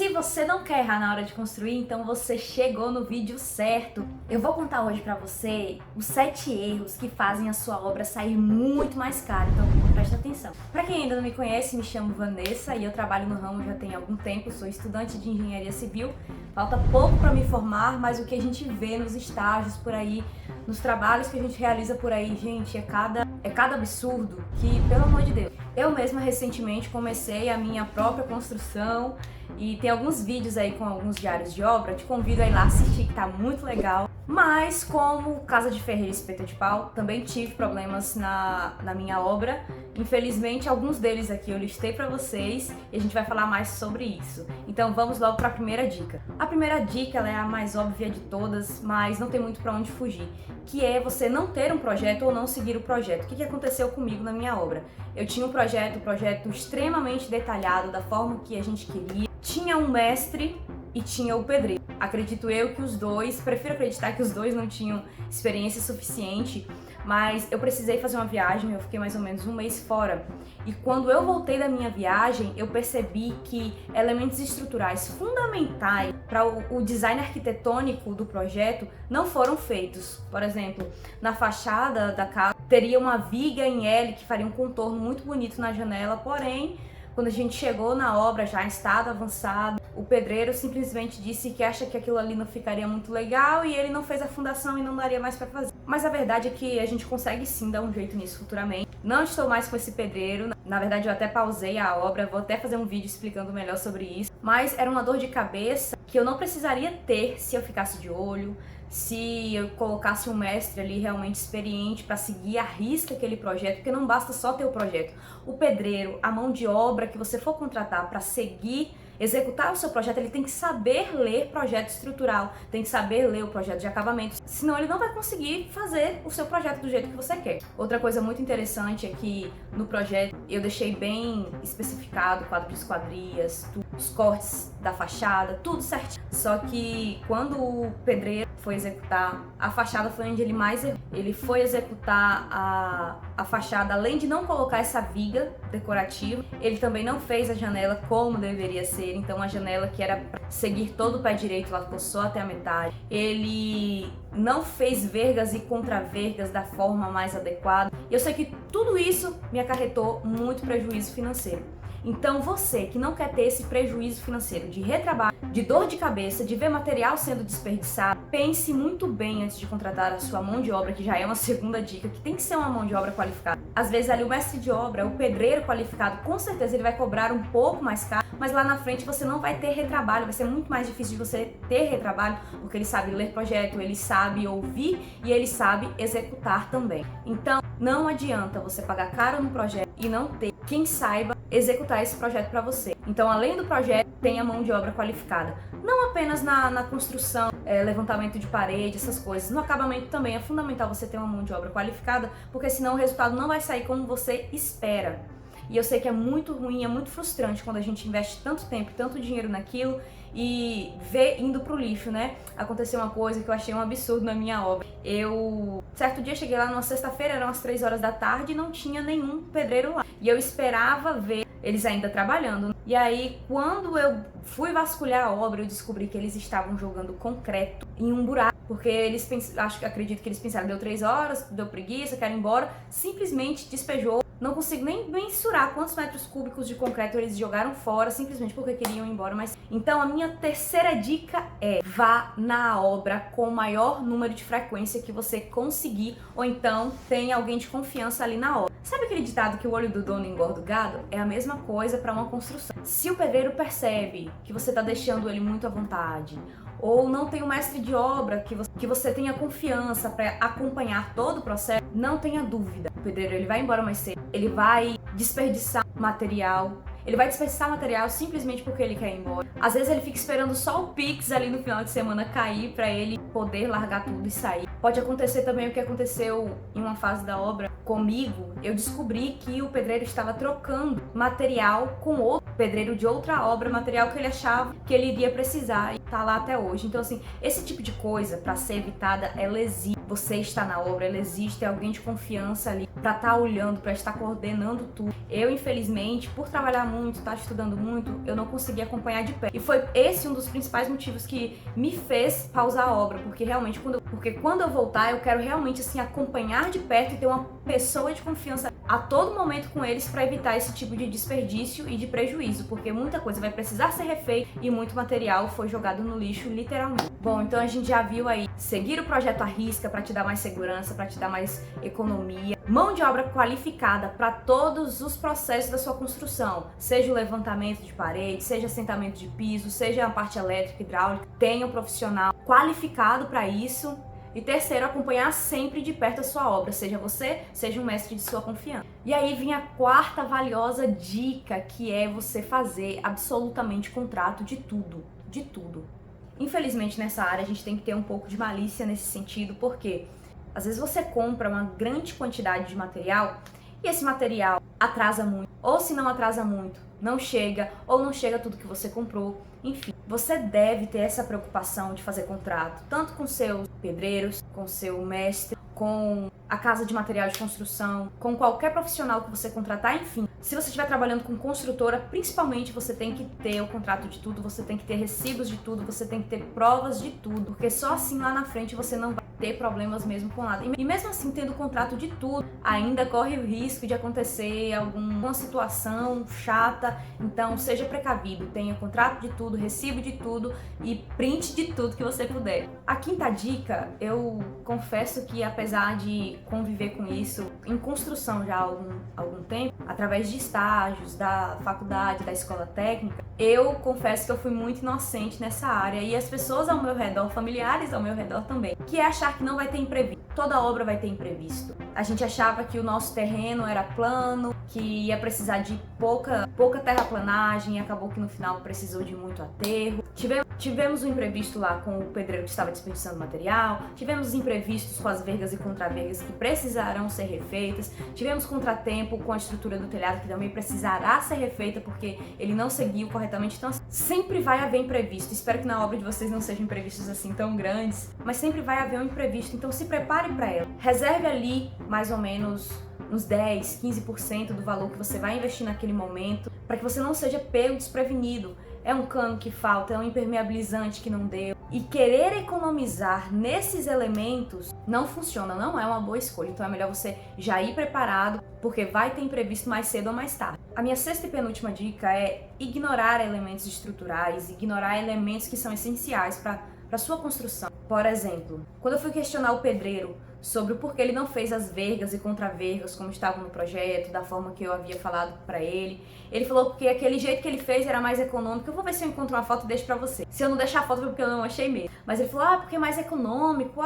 Se você não quer errar na hora de construir, então você chegou no vídeo certo. Eu vou contar hoje pra você os 7 erros que fazem a sua obra sair muito mais cara, então presta atenção. Pra quem ainda não me conhece, me chamo Vanessa e eu trabalho no ramo já tem algum tempo, sou estudante de engenharia civil. Falta pouco pra me formar, mas o que a gente vê nos estágios por aí, nos trabalhos que a gente realiza por aí, gente, é cada absurdo que, pelo amor de Deus. Eu mesma recentemente comecei a minha própria construção e tem alguns vídeos aí com alguns diários de obra, te convido a ir lá assistir que tá muito legal. Mas como casa de ferreiro e espeta de pau, também tive problemas na minha obra. Infelizmente, alguns deles aqui eu listei pra vocês e a gente vai falar mais sobre isso. Então vamos logo pra primeira dica. A primeira dica, ela é a mais óbvia de todas, mas não tem muito pra onde fugir, que é você não ter um projeto ou não seguir o projeto. O que aconteceu comigo na minha obra? Eu tinha um projeto extremamente detalhado, da forma que a gente queria. Tinha um mestre e tinha o pedreiro. Acredito eu que os dois, prefiro acreditar que os dois não tinham experiência suficiente, mas eu precisei fazer uma viagem, eu fiquei mais ou menos um mês fora. E quando eu voltei da minha viagem, eu percebi que elementos estruturais fundamentais para o design arquitetônico do projeto não foram feitos. Por exemplo, na fachada da casa teria uma viga em L que faria um contorno muito bonito na janela, porém, quando a gente chegou na obra já em estado avançado, o pedreiro simplesmente disse que acha que aquilo ali não ficaria muito legal e ele não fez a fundação e não daria mais para fazer. Mas a verdade é que a gente consegue sim dar um jeito nisso futuramente. Não estou mais com esse pedreiro, na verdade eu até pausei a obra, vou até fazer um vídeo explicando melhor sobre isso. Mas era uma dor de cabeça que eu não precisaria ter se eu ficasse de olho, se eu colocasse um mestre ali realmente experiente para seguir à risca aquele projeto, porque não basta só ter o projeto. O pedreiro, a mão de obra que você for contratar para seguir, executar o seu projeto, ele tem que saber ler projeto estrutural, tem que saber ler o projeto de acabamento, senão ele não vai conseguir fazer o seu projeto do jeito que você quer. Outra coisa muito interessante é que no projeto eu deixei bem especificado quadro de esquadrias, os cortes da fachada, tudo certinho. Só que quando o pedreiro foi executar a fachada foi onde ele mais errou. Ele foi executar a fachada, além de não colocar essa viga decorativa, ele também não fez a janela como deveria ser. Então a janela que era para seguir todo o pé direito, ela ficou só até a metade. Ele não fez vergas e contravergas da forma mais adequada. E eu sei que tudo isso me acarretou muito prejuízo financeiro. Então você que não quer ter esse prejuízo financeiro de retrabalho, de dor de cabeça, de ver material sendo desperdiçado, pense muito bem antes de contratar a sua mão de obra, que já é uma segunda dica, que tem que ser uma mão de obra qualificada. Às vezes ali o mestre de obra, o pedreiro qualificado, com certeza ele vai cobrar um pouco mais caro, mas lá na frente você não vai ter retrabalho, vai ser muito mais difícil de você ter retrabalho, porque ele sabe ler projeto, ele sabe ouvir e ele sabe executar também. Então não adianta você pagar caro no projeto e não ter quem saiba executar esse projeto para você. Então, além do projeto, tem a mão de obra qualificada. Não apenas na construção, levantamento de parede, essas coisas. No acabamento também é fundamental você ter uma mão de obra qualificada, porque senão o resultado não vai sair como você espera. E eu sei que é muito ruim, é muito frustrante quando a gente investe tanto tempo, tanto dinheiro naquilo e vê indo pro lixo, né? Aconteceu uma coisa que eu achei um absurdo na minha obra. Certo dia, cheguei lá numa sexta-feira, eram as 3 horas da tarde e não tinha nenhum pedreiro lá. E eu esperava ver eles ainda trabalhando. E aí, quando eu fui vasculhar a obra, eu descobri que eles estavam jogando concreto em um buraco. Porque acredito que eles pensaram, deu 3 horas, deu preguiça, quero ir embora. Simplesmente despejou. Não consigo nem mensurar quantos metros cúbicos de concreto eles jogaram fora, simplesmente porque queriam ir embora. Mas então a minha terceira dica é: vá na obra com o maior número de frequência que você conseguir, ou então tenha alguém de confiança ali na obra. Sabe aquele ditado que o olho do dono engorda o gado? É a mesma coisa para uma construção. Se o pedreiro percebe que você está deixando ele muito à vontade, ou não tem um mestre de obra que você tenha confiança para acompanhar todo o processo, não tenha dúvida. O pedreiro ele vai embora mais cedo, ele vai desperdiçar material, simplesmente porque ele quer ir embora. Às vezes ele fica esperando só o Pix ali no final de semana cair para ele poder largar tudo e sair. Pode acontecer também o que aconteceu em uma fase da obra comigo. Eu descobri que o pedreiro estava trocando material com outro pedreiro de outra obra, material que ele achava que ele iria precisar e tá lá até hoje. Então assim, esse tipo de coisa para ser evitada é lesiva. você está na obra, ela existe, é alguém de confiança ali para estar olhando, para estar coordenando tudo. Eu, infelizmente, por trabalhar muito, estar estudando muito, eu não consegui acompanhar de perto. E foi esse um dos principais motivos que me fez pausar a obra, porque realmente quando eu voltar, eu quero realmente assim acompanhar de perto e ter uma pessoa de confiança a todo momento com eles para evitar esse tipo de desperdício e de prejuízo, porque muita coisa vai precisar ser refeita e muito material foi jogado no lixo, literalmente. Bom, então a gente já viu aí seguir o projeto à risca para te dar mais segurança, para te dar mais economia, mão de obra qualificada para todos os processos da sua construção, seja o levantamento de parede, seja assentamento de piso, seja a parte elétrica, hidráulica, tenha um profissional qualificado para isso. E terceiro, acompanhar sempre de perto a sua obra, seja você, seja um mestre de sua confiança. E aí vem a quarta valiosa dica, que é você fazer absolutamente contrato de tudo, de tudo. Infelizmente nessa área a gente tem que ter um pouco de malícia nesse sentido, porque às vezes você compra uma grande quantidade de material e esse material atrasa muito, ou se não atrasa muito, não chega, ou não chega tudo que você comprou. Enfim, você deve ter essa preocupação de fazer contrato, tanto com seus pedreiros, com seu mestre, com a casa de material de construção, com qualquer profissional que você contratar, enfim. Se você estiver trabalhando com construtora, principalmente você tem que ter o contrato de tudo, você tem que ter recibos de tudo, você tem que ter provas de tudo, porque só assim lá na frente você não vai ter problemas mesmo com nada. E mesmo assim, tendo o contrato de tudo, ainda corre o risco de acontecer alguma situação chata. Então, seja precavido, tenha contrato de tudo, recibo de tudo e print de tudo que você puder. A quinta dica, eu confesso que apesar de conviver com isso em construção já há algum tempo, através de estágios da faculdade, da escola técnica, eu confesso que eu fui muito inocente nessa área e as pessoas ao meu redor, familiares ao meu redor também, que é achar que não vai ter imprevisto. Toda obra vai ter imprevisto. A gente achava que o nosso terreno era plano, que ia precisar de pouca terraplanagem e acabou que no final precisou de muito aterro. Tivemos um imprevisto lá com o pedreiro que estava desperdiçando material, tivemos imprevistos com as vergas e contravergas que precisarão ser refeitas, tivemos contratempo com a estrutura do telhado que também precisará ser refeita porque ele não seguiu corretamente. Então sempre vai haver imprevisto. Espero que na obra de vocês não sejam imprevistos assim tão grandes, mas sempre vai haver um imprevisto, então se prepare para ela. Reserve ali mais ou menos uns 10, 15% do valor que você vai investir naquele momento, para que você não seja pego desprevenido. É um cano que falta, é um impermeabilizante que não deu. E querer economizar nesses elementos não funciona, não é uma boa escolha. Então é melhor você já ir preparado, porque vai ter imprevisto mais cedo ou mais tarde. A minha sexta e penúltima dica é ignorar elementos estruturais, ignorar elementos que são essenciais para sua construção. Por exemplo, quando eu fui questionar o pedreiro sobre o porquê ele não fez as vergas e contravergas como estavam no projeto, da forma que eu havia falado para ele. Ele falou porque aquele jeito que ele fez era mais econômico. Eu vou ver se eu encontro uma foto e deixo pra você. Se eu não deixar a foto foi porque eu não achei mesmo. Mas ele falou, porque é mais econômico,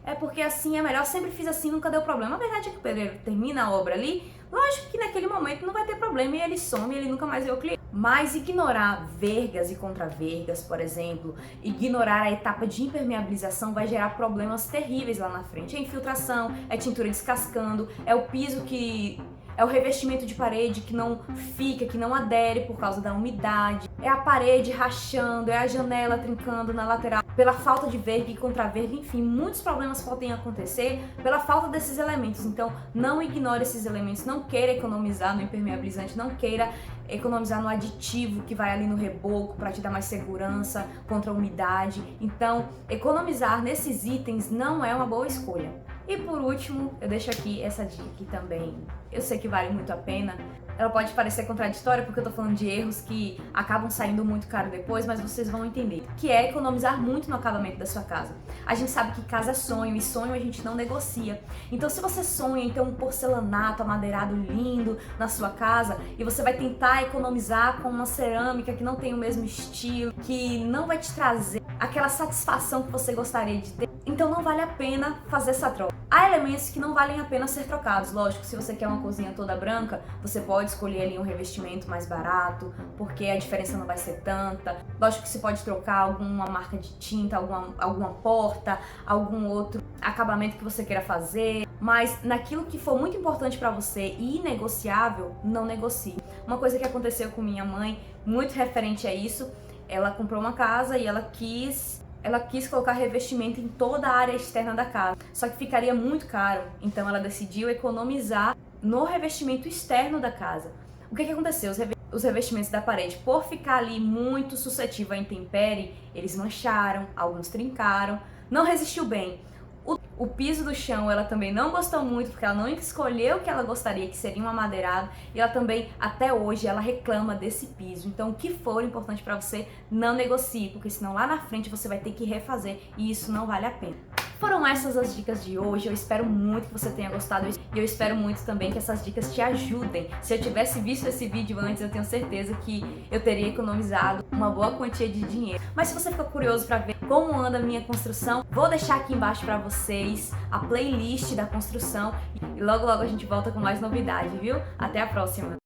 é porque assim é melhor, eu sempre fiz assim, nunca deu problema. A verdade é que o pedreiro termina a obra ali, lógico que naquele momento não vai ter problema e ele some e ele nunca mais vê o cliente. Mas ignorar vergas e contravergas, por exemplo, ignorar a etapa de impermeabilização vai gerar problemas terríveis lá na frente. É infiltração, é tintura descascando, é o piso que... é o revestimento de parede que não fica, que não adere por causa da umidade, é a parede rachando, é a janela trincando na lateral, pela falta de verga e contraverga, enfim, muitos problemas podem acontecer pela falta desses elementos. Então, não ignore esses elementos, não queira economizar no impermeabilizante, não queira economizar no aditivo que vai ali no reboco para te dar mais segurança contra a umidade. Então, economizar nesses itens não é uma boa escolha. E por último, eu deixo aqui essa dica que também eu sei que vale muito a pena. Ela pode parecer contraditória porque eu tô falando de erros que acabam saindo muito caro depois, mas vocês vão entender. Que é economizar muito no acabamento da sua casa. A gente sabe que casa é sonho e sonho a gente não negocia. Então se você sonha em ter um porcelanato amadeirado lindo na sua casa e você vai tentar economizar com uma cerâmica que não tem o mesmo estilo, que não vai te trazer aquela satisfação que você gostaria de ter, então não vale a pena fazer essa troca. Há elementos que não valem a pena ser trocados. Lógico, se você quer uma cozinha toda branca, você pode escolher ali um revestimento mais barato, porque a diferença não vai ser tanta. Lógico que você pode trocar alguma marca de tinta, alguma porta, algum outro acabamento que você queira fazer, mas naquilo que for muito importante para você e inegociável, não negocie. Uma coisa que aconteceu com minha mãe, muito referente a isso, ela comprou uma casa e ela quis ela quis colocar revestimento em toda a área externa da casa, só que ficaria muito caro, então ela decidiu economizar no revestimento externo da casa. O que aconteceu? Os revestimentos da parede, por ficar ali muito suscetível à intempérie, eles mancharam, alguns trincaram, não resistiu bem. O piso do chão ela também não gostou muito, porque ela não escolheu o que ela gostaria, que seria um amadeirado, e ela também, até hoje, ela reclama desse piso. Então, o que for importante pra você, não negocie, porque senão lá na frente você vai ter que refazer e isso não vale a pena. Foram essas as dicas de hoje, eu espero muito que você tenha gostado e eu espero muito também que essas dicas te ajudem. Se eu tivesse visto esse vídeo antes, eu tenho certeza que eu teria economizado uma boa quantia de dinheiro. Mas se você ficou curioso para ver como anda a minha construção, vou deixar aqui embaixo para vocês a playlist da construção e logo logo a gente volta com mais novidade, viu? Até a próxima!